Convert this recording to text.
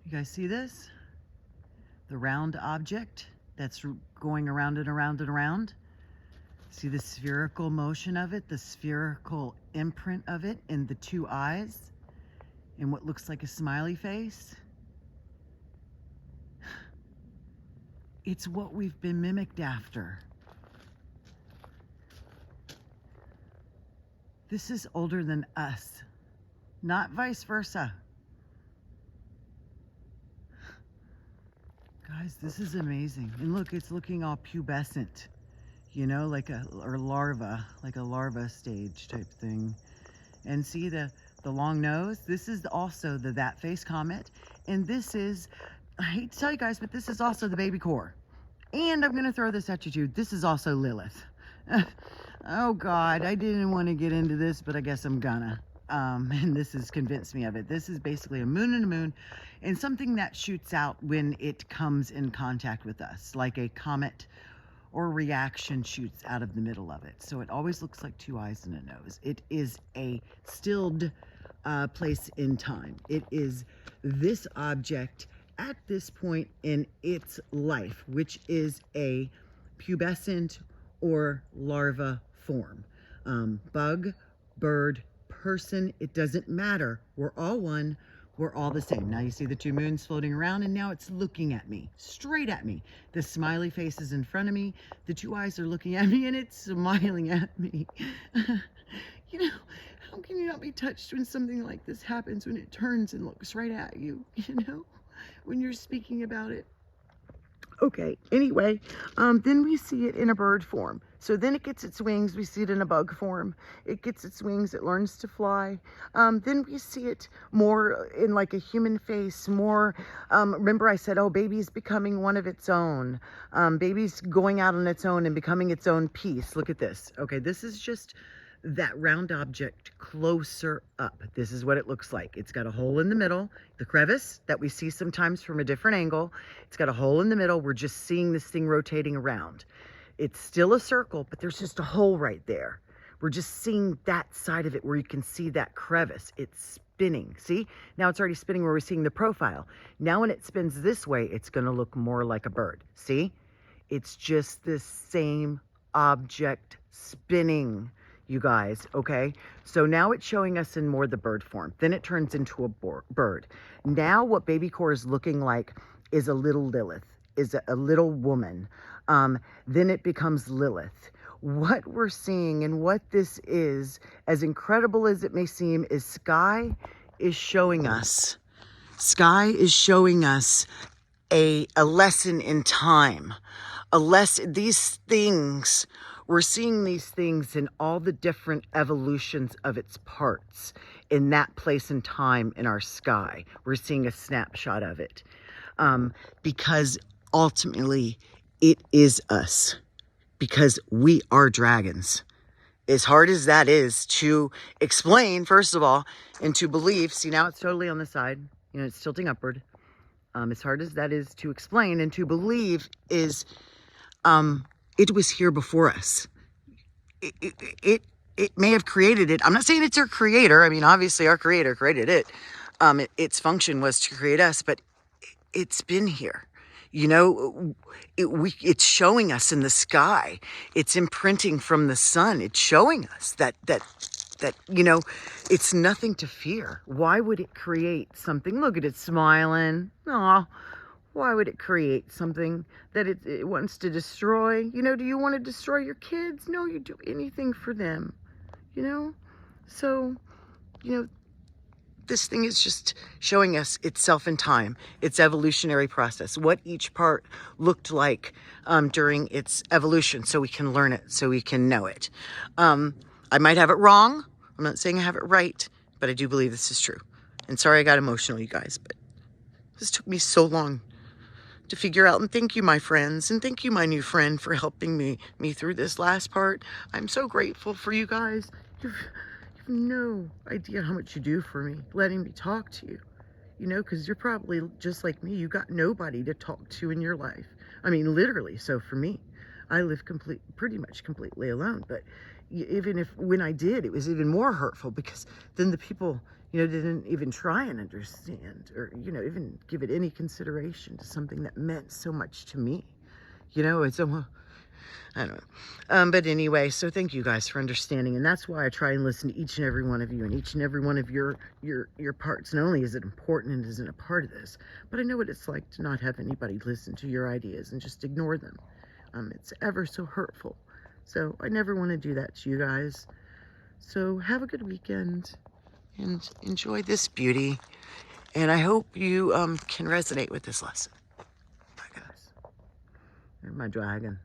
You guys see this? The round object that's going around and around and around. See the spherical motion of it, the spherical imprint of it in the two eyes and what looks like a smiley face? It's what we've been mimicked after. This is older than us, not vice versa. Guys, this is amazing. And look, it's looking all pubescent, you know, like a larva stage type thing. And see the long nose? This is also the that face comet. And this is, I hate to tell you guys, but this is also the baby core. And I'm gonna throw this at you too. This is also Lilith. Oh God, I didn't want to get into this, but I guess I'm gonna. And this has convinced me of it. This is basically a moon and a moon, and something that shoots out when it comes in contact with us, like a comet or reaction shoots out of the middle of it. So it always looks like two eyes and a nose. It is a stilled place in time. It is this object at this point in its life, which is a pubescent or larva form. Bug, bird, person, it doesn't matter. We're all one. We're all the same. Now you see the two moons floating around, and now it's looking at me, straight at me. The smiley face is in front of me. The two eyes are looking at me, and it's smiling at me. You know, how can you not be touched when something like this happens, when it turns and looks right at you, you know, when you're speaking about it? Okay, anyway, then we see it in a bird form. So then it gets its wings, we see it in a bug form. It gets its wings, it learns to fly. Then we see it more in like a human face, more, remember I said, oh, baby's becoming one of its own. Baby's going out on its own and becoming its own piece. Look at this. Okay, this is just that round object closer up. This is what it looks like. It's got a hole in the middle, the crevice that we see sometimes from a different angle. It's got a hole in the middle. We're just seeing this thing rotating around. It's still a circle, but there's just a hole right there. We're just seeing that side of it where you can see that crevice. It's spinning. See? Now it's already spinning where we're seeing the profile. Now when it spins this way, it's going to look more like a bird. See? It's just this same object spinning, you guys, okay? So now it's showing us in more the bird form. Then it turns into a bird. Now what baby core is looking like is a little Lilith, is a little woman. Then it becomes Lilith. What we're seeing and what this is, as incredible as it may seem, is Sky is showing us a lesson in time. These things, we're seeing these things in all the different evolutions of its parts in that place and time in our sky. We're seeing a snapshot of it. Because ultimately it is us, because we are dragons. As hard as that is to explain, first of all, and to believe, see now it's totally on the side, you know, it's tilting upward. As hard as that is to explain and to believe is, it was here before us. It may have created it. I'm not saying it's our creator. I mean, obviously our creator created it. Its function was to create us, but it's been here. You know, it's showing us in the sky. It's imprinting from the sun. It's showing us that, you know, it's nothing to fear. Why would it create something? Look at it smiling. Aw, why would it create something that it wants to destroy? You know, do you want to destroy your kids? No, you do anything for them, you know? So, you know, this thing is just showing us itself in time, its evolutionary process, what each part looked like during its evolution, so we can learn it, so we can know it. I might have it wrong. I'm not saying I have it right, but I do believe this is true. And sorry I got emotional, you guys, but this took me so long to figure out. And thank you, my friends, and thank you, my new friend, for helping me through this last part. I'm so grateful for you guys. You've no idea how much you do for me, letting me talk to you, you know, because you're probably just like me. You got nobody to talk to in your life. I mean, literally. So for me, I live pretty much completely alone. But even if, when I did, it was even more hurtful, because then the people, you know, didn't even try and understand, or, you know, even give it any consideration to something that meant so much to me. You know, it's almost, I don't know. But anyway, so thank you guys for understanding. And that's why I try and listen to each and every one of you, and each and every one of your parts. Not only is it important and isn't a part of this, but I know what it's like to not have anybody listen to your ideas and just ignore them. It's ever so hurtful. So I never want to do that to you guys. So have a good weekend and enjoy this beauty. And I hope you can resonate with this lesson. Bye, guys. There's my dragon.